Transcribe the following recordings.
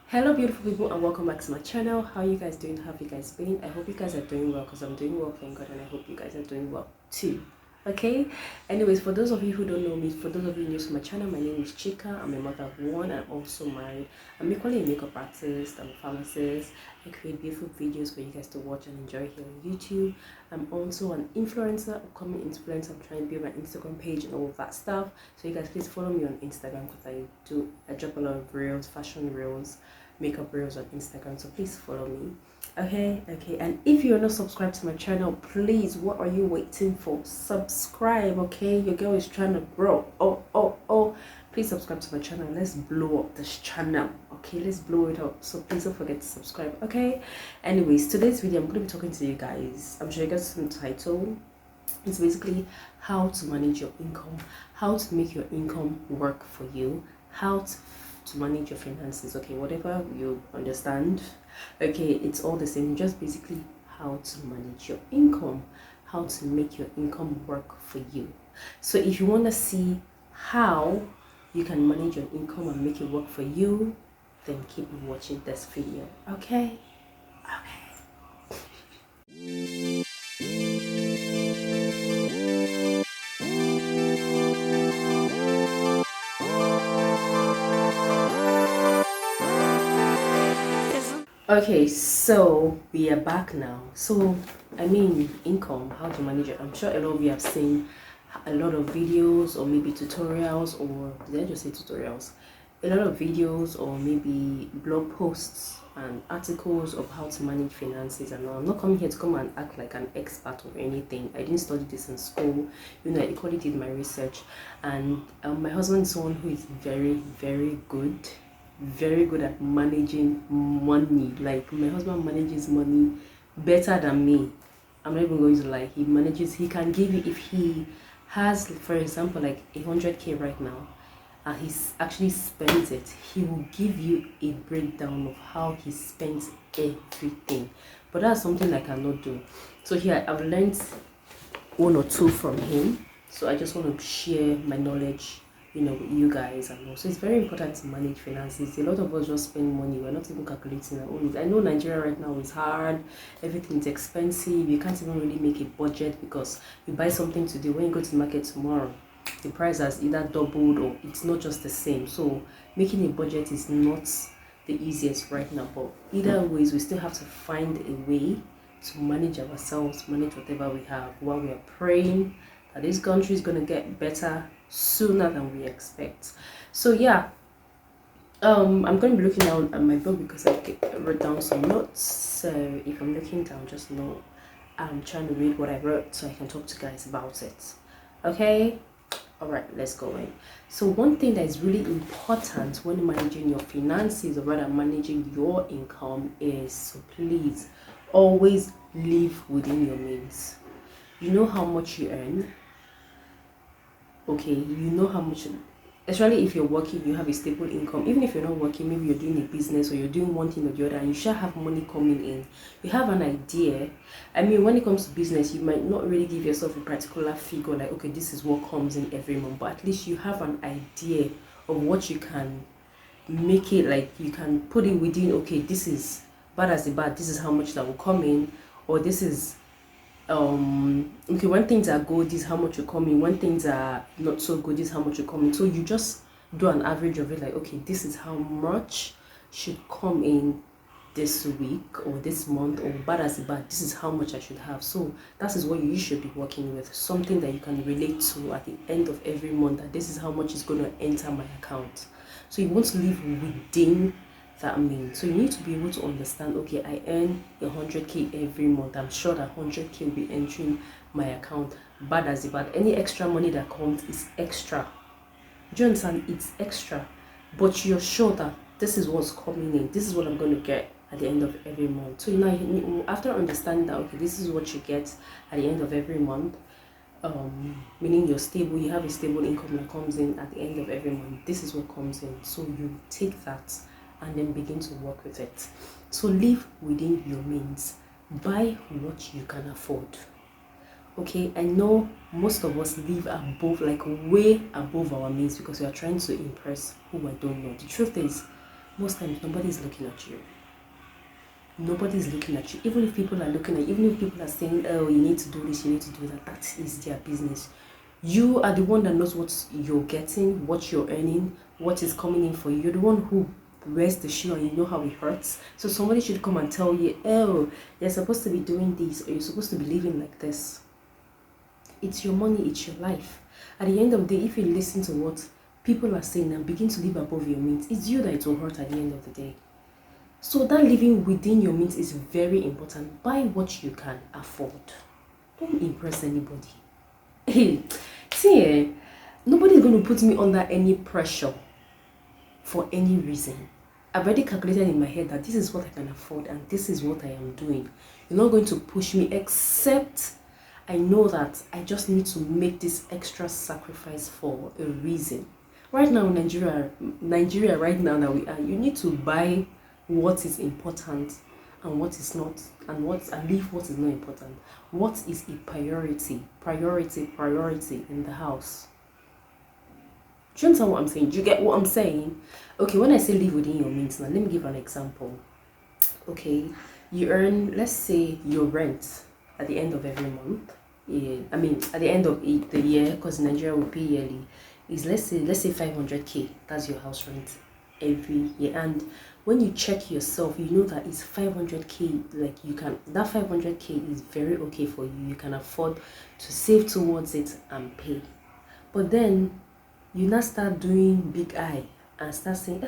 Hello beautiful people and welcome back to my channel. How are you guys doing? How have you guys been? I hope you guys are doing well because I'm doing well, thank God, and I hope you guys are doing well too. Okay, anyways, for those of you who don't know me, for those of you new to my channel, my name is Chika. I'm a mother of one and I'm also married. I'm equally a makeup artist. I'm a pharmacist. I create beautiful videos for you guys to watch and enjoy here on YouTube. I'm also an influencer, upcoming influencer. I'm trying to build my Instagram page and all of that stuff, so you guys please follow me on Instagram because I drop a lot of reels, fashion reels, makeup reels on Instagram, so please follow me. Okay, and if you're not subscribed to my channel, please, what are you waiting for? Subscribe. Okay, your girl is trying to grow. Oh, please subscribe to my channel. Let's blow up this channel. Okay, let's blow it up, so please don't forget to subscribe. Okay, anyways, today's video I'm going to be talking to you guys. I'm sure you guys saw the title. It's basically how to manage your income, how to make your income work for you, how to manage your finances. Okay, whatever you understand, okay, it's all the same. Just basically how to manage your income, how to make your income work for you. So if you want to see how you can manage your income and make it work for you, then keep watching this video. Okay. Okay, so we are back now. So I mean, income, how to manage it. I'm sure a lot of you have seen a lot of videos or maybe tutorials, or did I just say tutorials? A lot of videos or maybe blog posts and articles of how to manage finances. And I'm not coming here to come and act like an expert or anything. I didn't study this in school. I equally did my research, and my husband is someone who is very good at managing money. Like, my husband manages money better than me. I'm not even going to lie. He can give you, if he has, for example, like 100k right now, and he's actually spends it, he will give you a breakdown of how he spends everything. But that's something I cannot do. So here I've learned one or two from him, so I just want to share my knowledge, with you guys. And also, it's very important to manage finances. A lot of us just spend money, we're not even calculating our own. I know Nigeria right now is hard, everything's expensive, you can't even really make a budget, because you buy something today, when you go to the market tomorrow, the price has either doubled or it's not just the same. So making a budget is not the easiest right now, but either ways, we still have to find a way to manage ourselves, manage whatever we have, while we are praying that this country is going to get better sooner than we expect. So yeah, I'm going to be looking down at my book because I wrote down some notes. So if I'm looking down, just know I'm trying to read what I wrote so I can talk to you guys about it. Okay, all right, let's go in. So one thing that is really important when managing your finances, or rather managing your income, is to please always live within your means. You know how much you earn. Okay, you know how much, especially if you're working, you have a stable income. Even if you're not working, maybe you're doing a business or you're doing one thing or the other, and you should have money coming in. You have an idea. I mean, when it comes to business, you might not really give yourself a particular figure like, okay, this is what comes in every month, but at least you have an idea of what you can make it. Like, you can put it within, okay, this is bad as the bad, this is how much that will come in, or this is okay, when things are good, this is how much you come in. When things are not so good, this is how much you come in. So you just do an average of it, like, okay, this is how much should come in this week or this month, or bad as bad, this is how much I should have. So that is what you should be working with, something that you can relate to at the end of every month, that this is how much is going to enter my account. So you want to live within that means. So you need to be able to understand, okay, I earn 100k every month. I'm sure that 100k will be entering my account. Bad as bad, any extra money that comes is extra. Do you understand? It's extra, but you're sure that this is what's coming in, this is what I'm going to get at the end of every month. So after understanding that, okay, this is what you get at the end of every month, meaning you're stable, you have a stable income that comes in at the end of every month, this is what comes in. So you take that and then begin to work with it. So live within your means. Buy what you can afford. Okay, I know most of us live above, like way above our means, because we are trying to impress who I don't know. The truth is, most times nobody's looking at you. Nobody's looking at you. Even if people are looking at you, even if people are saying, oh, you need to do this, you need to do that, that is their business. You are the one that knows what you're getting, what you're earning, what is coming in for you. You're the one who wears the shoe and you know how it hurts. So somebody should come and tell you, oh, you're supposed to be doing this, or you're supposed to be living like this. It's your money, it's your life. At the end of the day, if you listen to what people are saying and begin to live above your means, it's you that it will hurt at the end of the day. So that living within your means is very important. Buy what you can afford. Don't impress anybody. Hey, see, nobody's going to put me under any pressure for any reason. I've already calculated in my head that this is what I can afford and this is what I am doing. You're not going to push me, except I know that I just need to make this extra sacrifice for a reason. Right now in Nigeria right now that we are, you need to buy what is important and what is not, and leave what is not important. What is a priority in the house? Do you understand what I'm saying? Do you get what I'm saying? Okay, when I say live within your means, now let me give an example. Okay, you earn, let's say your rent at the end of every month. Yeah, I mean at the end of the year, because Nigeria will pay yearly, is let's say 500k. That's your house rent every year. And when you check yourself, you know that it's 500k. Like that 500k is very okay for you. You can afford to save towards it and pay. But then you now start doing big eye and start saying,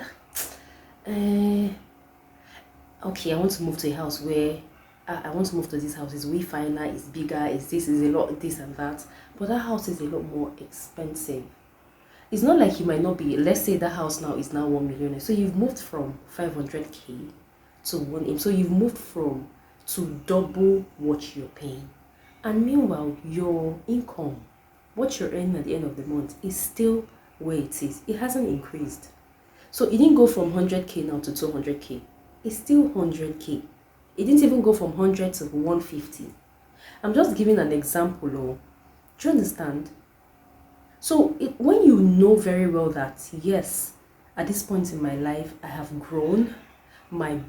okay, I want to move to a house where I want to move to this house. It's way finer, it's bigger, it's a lot this and that. But that house is a lot more expensive. It's not like you might not be, let's say that house now is now 1 million. So you've moved from 500k to 1 million. So you've moved to double what you're paying. And meanwhile, your income, what you're earning at the end of the month, is still where it is. It hasn't increased. So it didn't go from 100k now to 200k. It's still 100k. It didn't even go from 100 to 150. I'm just giving an example. Do you understand? So when you know very well that, yes, at this point in my life, I have grown, my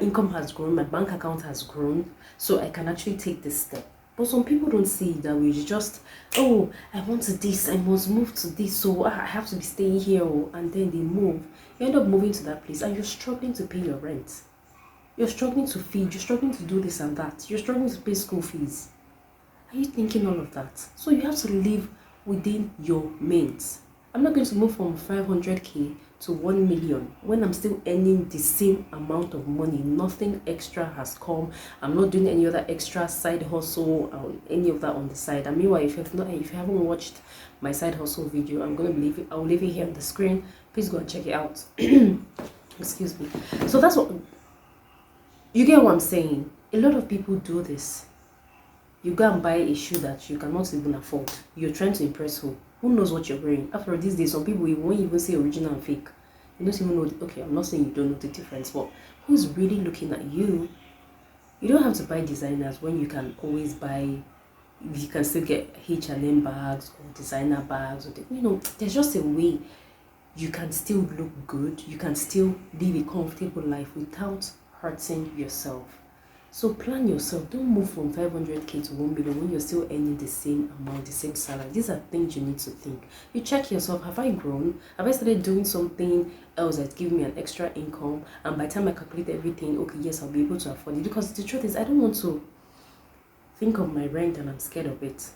income has grown, my bank account has grown, so I can actually take this step. But some people don't see it that way. You just, oh, I want to this, I must move to this, so I have to be staying here, and then they move. You end up moving to that place and you're struggling to pay your rent. You're struggling to feed, you're struggling to do this and that, you're struggling to pay school fees. Are you thinking all of that? So you have to live within your means. I'm not going to move from 500k to 1 million when I'm still earning the same amount of money. Nothing extra has come. I'm not doing any other extra side hustle or any of that on the side. And meanwhile, if you haven't watched my side hustle video, I'll leave it here on the screen. Please go and check it out. Excuse me. So that's what you get what I'm saying. A lot of people do this. You go and buy a shoe that you cannot even afford. You're trying to impress who? Who knows what you're wearing? After these days, some people, you won't even say original and fake. You don't even know. Okay, I'm not saying you don't know the difference, but who's really looking at you? You don't have to buy designers when you can always buy. You can still get H&M bags or designer bags. Or there's just a way you can still look good. You can still live a comfortable life without hurting yourself. So plan yourself. Don't move from 500k to 1 million when you're still earning the same amount, the same salary. These are things you need to think. You check yourself. Have I grown? Have I started doing something else that's giving me an extra income? And by the time I calculate everything, okay, yes, I'll be able to afford it. Because the truth is, I don't want to think of my rent and I'm scared of it.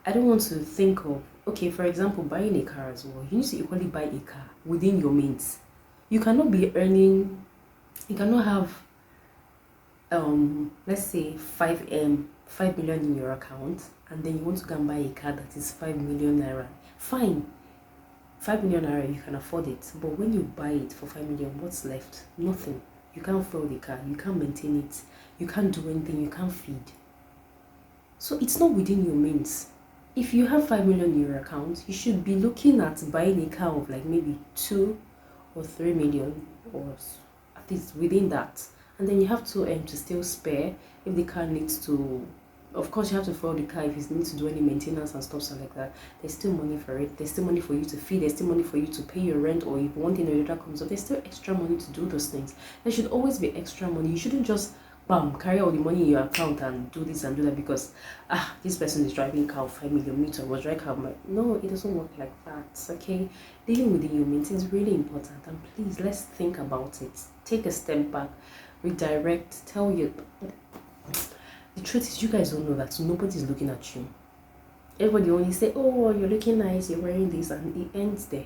I don't want to think of, okay, for example, buying a car as well. You need to equally buy a car within your means. You cannot be earning, you cannot have let's say 5 million in your account, and then you want to go and buy a car that is 5 million naira. Fine, 5 million naira, you can afford it. But when you buy it for 5 million, what's left? Nothing. You can't fuel the car, you can't maintain it, you can't do anything, you can't feed. So it's not within your means. If you have 5 million in your account, you should be looking at buying a car of like maybe 2 or 3 million, or at least within that. And then you have to still spare if the car needs to Of course, you have to follow the car if you need to do any maintenance and stuff like that. There's still money for it. There's still money for you to feed. There's still money for you to pay your rent, or if one thing or the other comes up, there's still extra money to do those things. There should always be extra money. You shouldn't just carry all the money in your account and do this and do that because this person is driving car 5 million meters was driving car. No, it doesn't work like that. Okay, dealing with the humans is really important, and please let's think about it. Take a step back, redirect, tell you. The truth is, you guys don't know that nobody's looking at you. Everybody only say, oh, you're looking nice, you're wearing this, and it ends there.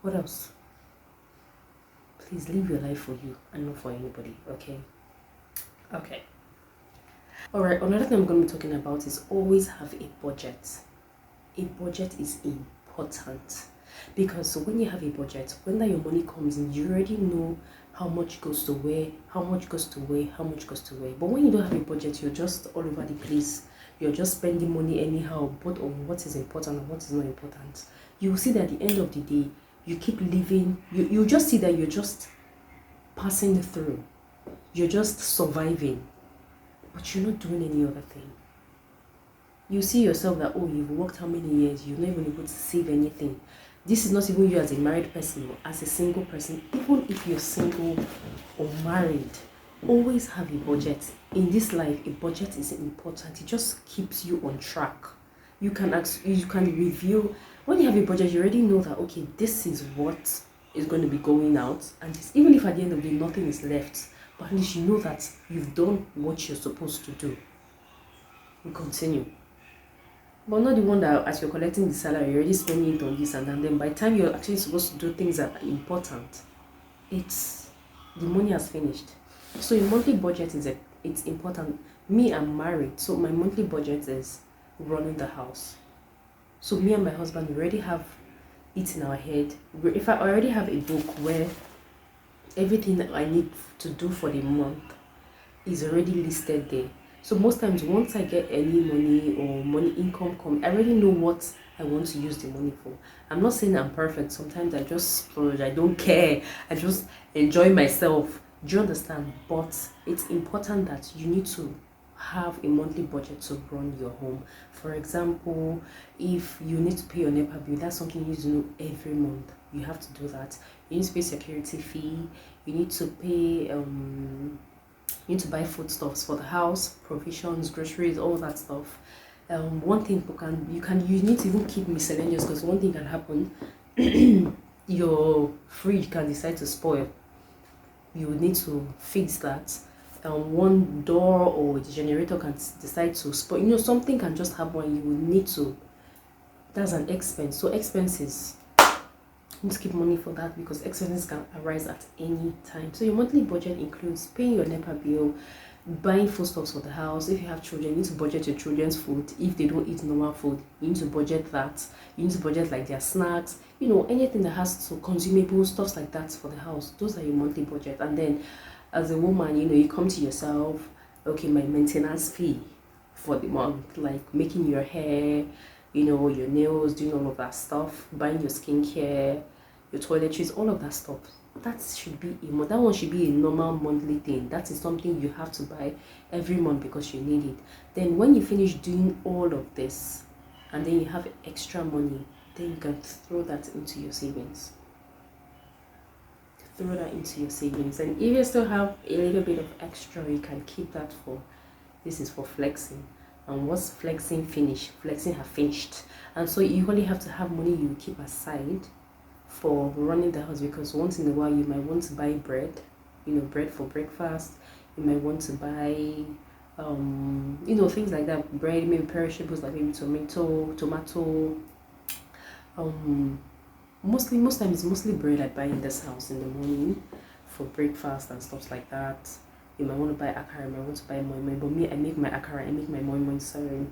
What else? Please live your life for you and not for anybody, okay? Okay. Alright, another thing I'm going to be talking about is always have a budget. A budget is important because when you have a budget, when your money comes in, you already know how much goes to where, how much goes to where, how much goes to where. But when you don't have a budget, you're just all over the place. You're just spending money anyhow, both on what is important and what is not important. You will see that at the end of the day, you keep living, you just see that you're just passing through. You're just surviving, but you're not doing any other thing. You see yourself that, oh, you've worked how many years, you're not even able to save anything. This is not even you as a married person or as a single person. Even if you're single or married, always have a budget. In this life, a budget is important. It just keeps you on track. You can review. When you have a budget, you already know that, okay, this is what is going to be going out. And even if at the end of the day, nothing is left, but at least you know that you've done what you're supposed to do. We continue. But not the one that as you're collecting the salary, you're already spending it on this and then by the time you're actually supposed to do things that are important, the money has finished. So your monthly budget it's important. Me, I'm married, so my monthly budget is running the house. So me and my husband, we already have it in our head. If I already have a book where everything that I need to do for the month is already listed there. So most times once I get any money or money income come, I already know what I want to use the money for. I'm not saying I'm perfect. Sometimes I just splurge. I don't care. I just enjoy myself. Do you understand? But it's important that you need to have a monthly budget to run your home. For example, if you need to pay your NEPA bill, that's something you need to know every month. You have to do that. You need to pay security fee. You need to pay you need to buy foodstuffs for the house, provisions, groceries, all that stuff. One thing you need to even keep miscellaneous because one thing can happen. Your fridge can decide to spoil. You need to fix that. One door or the generator can decide to spoil. Something can just happen and you will need to. That's an expense. So expenses, you need to keep money for that because expenses can arise at any time. So your monthly budget includes paying your NEPA bill, buying foodstuffs for the house. If you have children, you need to budget your children's food. If they don't eat normal food, you need to budget that. You need to budget like their snacks, anything that has to consumable stuff like that for the house. Those are your monthly budget. And then as a woman, you come to yourself, okay, my maintenance fee for the month, like making your hair, your nails, doing all of that stuff, buying your skincare, your toiletries, all of that stuff. That one should be a normal monthly thing. That is something you have to buy every month because you need it. Then when you finish doing all of this and then you have extra money, then you can throw that into your savings. And if you still have a little bit of extra, you can keep that this is for flexing. And once flexing have finished. And so you only have to have money you keep aside for running the house, because once in a while you might want to buy bread, bread for breakfast. You might want to buy things like that, bread, maybe perishables like maybe tomato. Most times it's mostly bread I buy in this house in the morning for breakfast and stuff like that. You might want to buy akara, you might want to buy moi, but me, I make my akara, I make my moi, sorry,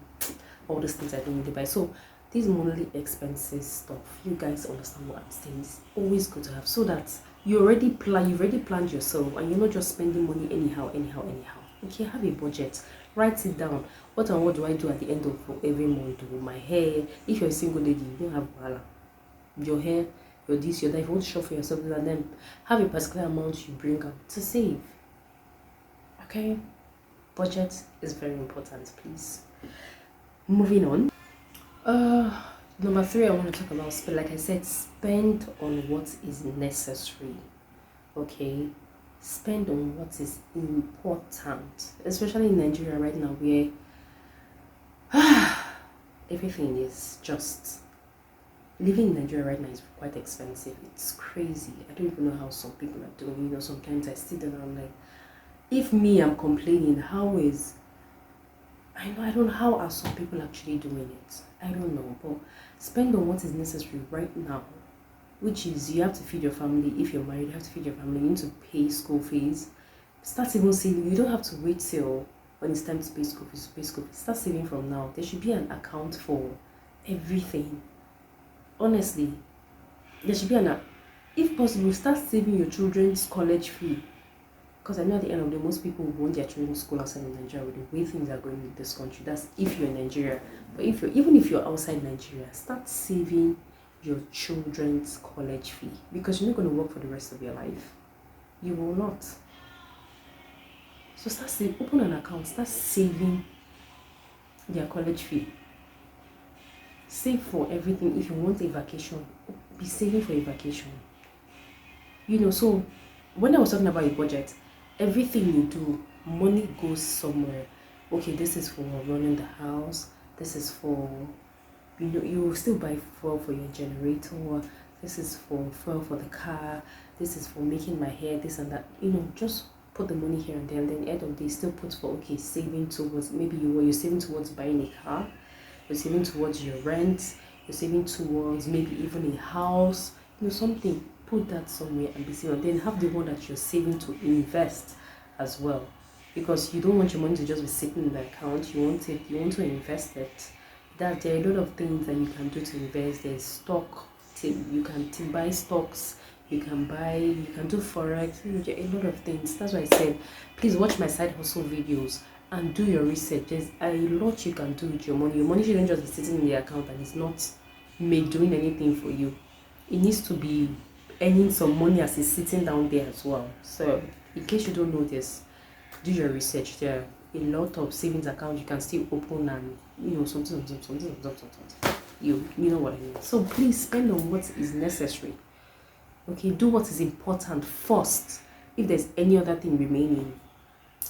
all those things I don't really buy. So these monthly expenses stuff, you guys understand what I'm saying, it's always good to have, so that you've already planned yourself and you're not just spending money anyhow. Okay, have a budget, write it down. What do I do at the end of every month? My hair, if you're a single lady, you don't have wala. Your hair, your this, your that. If you want to shop for yourself, and then have a particular amount you bring out to save. Okay, Budget is very important, please. Moving on. Number 3, I want to talk about spend. Like I said, spend on what is necessary. Okay, spend on what is important, especially in Nigeria right now, where everything is just living in Nigeria right now is quite expensive. It's crazy. I don't even know how some people are doing. Sometimes I sit there and I'm like, if me, I'm complaining, how is I don't know how are some people actually doing it. I don't know, but spend on what is necessary right now, which is you have to feed your family. If you're married, you have to feed your family. You need to pay school fees. Start even saving. You don't have to wait till when it's time to pay school fees. Start saving from now. There should be an account for everything. Honestly, there should be if possible, start saving your children's college fee. Because I know at the end of the day, most people want their children to school outside of Nigeria with the way things are going in this country. That's if you're in Nigeria. But even if you're outside Nigeria, start saving your children's college fee. Because you're not going to work for the rest of your life. You will not. So start saving. Open an account. Start saving their college fee. Save for everything. If you want a vacation, be saving for a vacation. So when I was talking about a budget, everything you do, money goes somewhere. Okay, this is for running the house. This is for, you still buy fuel for your generator. This is for fuel for the car. This is for making my hair, this and that. Just put the money here and there. And then at the end of the day, still put for, saving towards, maybe you're saving towards buying a car. You're saving towards your rent. You're saving towards maybe even a house. Something. Put that somewhere and be saving. Then have the one that you're saving to invest as well, because you don't want your money to just be sitting in the account. You want to invest it. There are a lot of things that you can do to invest. There's stock. You can buy stocks. You can do forex. There are a lot of things. That's why I said, please watch my side hustle videos and do your research. There's a lot you can do with your money. Your money shouldn't just be sitting in the account and it's not doing anything for you. It needs to be earning some money as it's sitting down there as well. So in case you don't know this, do your research. There are a lot of savings accounts you can still open and something. You know what I mean. So please spend on what is necessary. Okay, do what is important first. If there's any other thing remaining,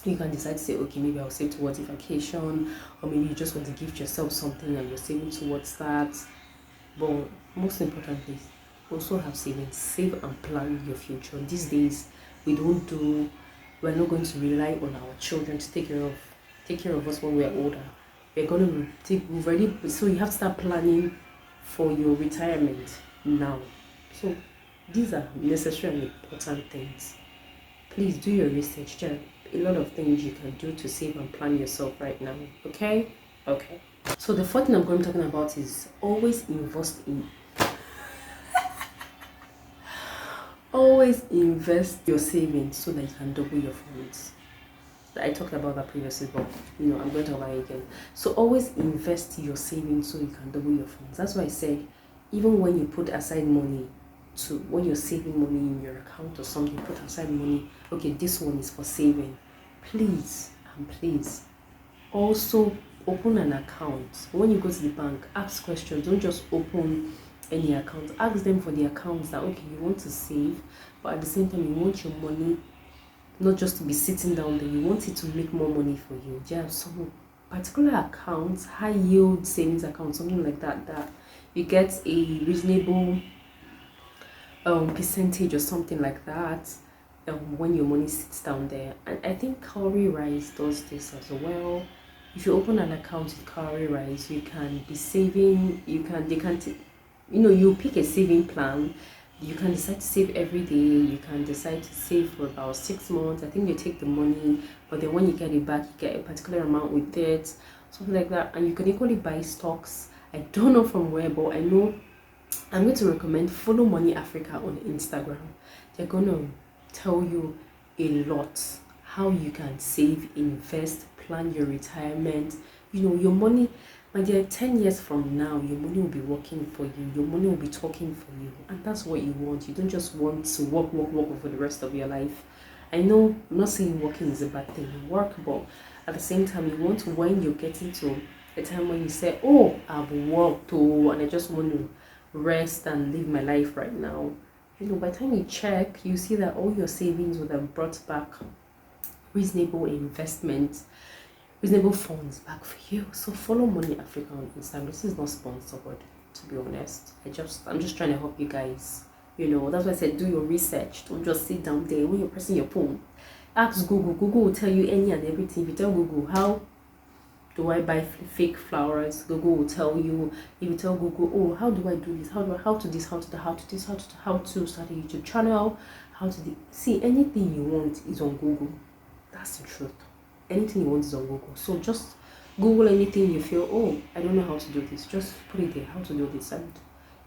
you can decide to say, okay, maybe I'll save towards a vacation, or maybe you just want to gift yourself something and you're saving towards that. But most importantly, also have savings. Save and plan your future. These days, we're not going to rely on our children to take care of us when we're older. So you have to start planning for your retirement now. So these are necessary and important things. Please do your research. There are a lot of things you can do to save and plan yourself right now. Okay. So the fourth thing I'm going to be talking about is always invest your savings so that you can double your funds. I talked about that previously, but I'm going to talk about it again. So always invest your savings so you can double your funds. That's why I said, even when you put aside money when you're saving money in your account or something, put aside money. Okay, this one is for saving. Please also open an account. When you go to the bank, ask questions. Don't just open any account. Ask them for the accounts that you want to save, but at the same time you want your money not just to be sitting down there. You want it to make more money for you. There are some particular accounts, high yield savings accounts, something like that you get a reasonable percentage or something like that when your money sits down there. And I think Cowrie Rise does this as well. If you open an account with Cowrie Rise, you can be saving. You pick a saving plan. You can decide to save every day. You can decide to save for about 6 months. I think they take the money, but then when you get it back, you get a particular amount with it, something like that. And you can equally buy stocks. I don't know from where, but I know I'm going to recommend Follow Money Africa on Instagram. They're going to tell you a lot how you can save, invest, plan your retirement. Your money, my dear, 10 years from now, your money will be working for you. Your money will be talking for you. And that's what you want. You don't just want to work for the rest of your life. I know, I'm not saying working is a bad thing. Work, but At the same time, you want, when you're getting to a time when you say, oh, I've worked, oh, and I just want to rest and live my life right now, you know, by the time you check, you see that all your savings would have brought back reasonable investments, reasonable funds back for you. So follow Money Africa on Instagram. This is not sponsored, to be honest. I'm just trying to help you guys. You know, that's why I said do your research. Don't just sit down there when you're pressing your phone. Ask Google. Google will tell you any and everything. If you tell Google, how do I buy fake flowers? Google will tell you. If you tell Google, oh, how do I do this? How to start a YouTube channel? See, anything you want is on Google. That's the truth. Anything you want is on Google. So just Google anything you feel, oh, I don't know how to do this. Just put it there, how to do this, and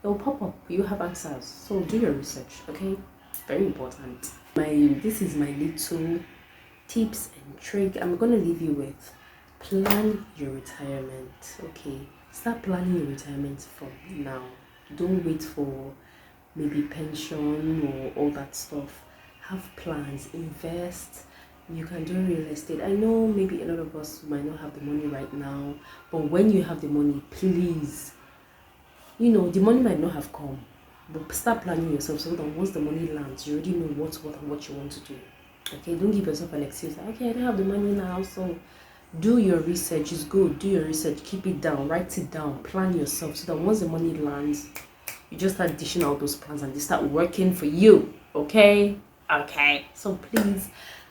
it will pop up. You have answers. So do your research, okay? Very important. This is my little tips and trick. I'm gonna leave you with plan your retirement. Okay, start planning your retirement from now. Don't wait for maybe pension or all that stuff. Have plans, invest. You can do real estate. I know maybe a lot of us might not have the money right now, but when you have the money, please, you know, the money might not have come, but start planning yourself so that once the money lands, you already know what you want to do. Okay, don't give yourself an excuse like, okay, I don't have the money now. So do your research. It's good. Do your research. Keep it down. Write it down. Plan yourself so that once the money lands, you just start dishing out those plans and they start working for you. Okay? Okay. So please,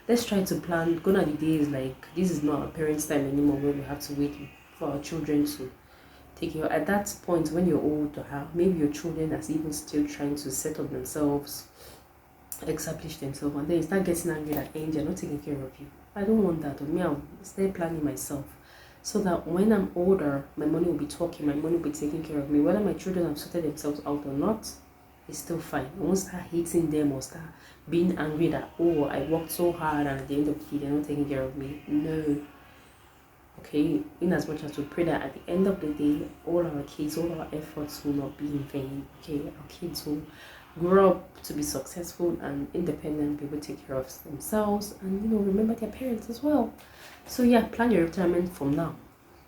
let's try to plan. Gone are the days like this is not our parents' time anymore where we have to wait for our children to take care. At that point, when you're older, maybe your children are even still trying to settle themselves, establish themselves, and then you start getting angry that they're not taking care of you. I don't want that. Me, I'll stay planning myself so that when I'm older, my money will be talking, my money will be taking care of me. Whether my children have sorted themselves out or not, it's still fine. I won't start hating them or start being angry that, oh, I worked so hard and at the end of the day, they're not taking care of me. No. Okay, in as much as we pray that at the end of the day, all our kids, all our efforts will not be in vain. Okay, our kids will grow up to be successful and independent, be able to take care of themselves, and you know, remember their parents as well. So yeah, plan your retirement from now.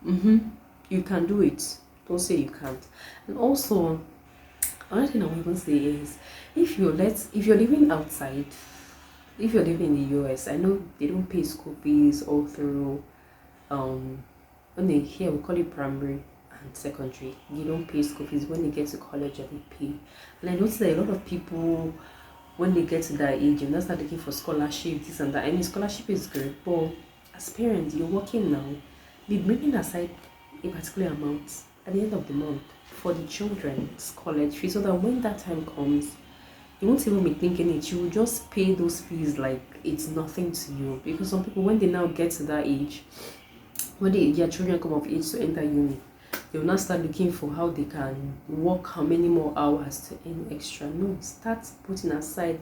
You can do it. Don't say you can't. And also, another thing I will even say is, if you're living outside, if you're living in the US, I know they don't pay school fees all through when they here we call it primary and secondary. You don't pay school fees. When they get to college, they pay. And I noticed that a lot of people, when they get to that age, you're not start looking for scholarship, this and that. I mean, scholarship is good, but as parents, you're working now, be bringing aside a particular amount at the end of the month for the children's college fee, so that when that time comes, you won't even be thinking it. You will just pay those fees like it's nothing to you. Because some people, when they now get to that age, when their children come of age to enter uni, they will now start looking for how they can work how many more hours to earn extra. No, start putting aside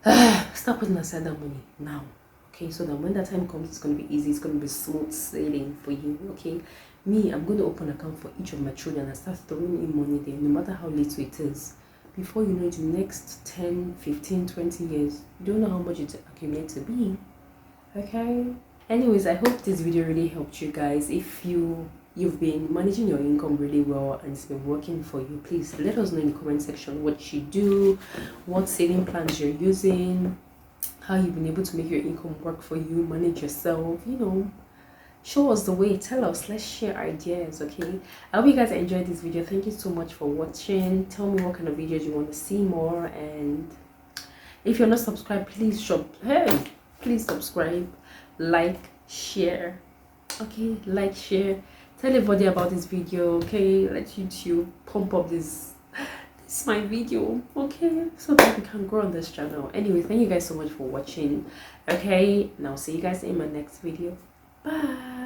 that money now. Okay, so that when that time comes, it's going to be easy. It's going to be smooth sailing for you. Okay, me, I'm going to open an account for each of my children and start throwing in money there, no matter how little it is. Before you know it, the next 10, 15, 20 years, you don't know how much it accumulates to be. Okay, anyways, I hope this video really helped you guys. If you've been managing your income really well and it's been working for you, please let us know in the comment section what you do, what saving plans you're using, how you've been able to make your income work for you, manage yourself, you know, show us the way, tell us, let's share ideas. Okay, I hope you guys enjoyed this video. Thank you so much for watching. Tell me what kind of videos you want to see more, and if you're not subscribed, please subscribe, like, share. Okay, like, share, tell everybody about this video. Okay, let YouTube pump up this is my video, okay, so that we can grow on this channel. Anyway, thank you guys so much for watching. Okay, and I'll see you guys in my next video. Bye.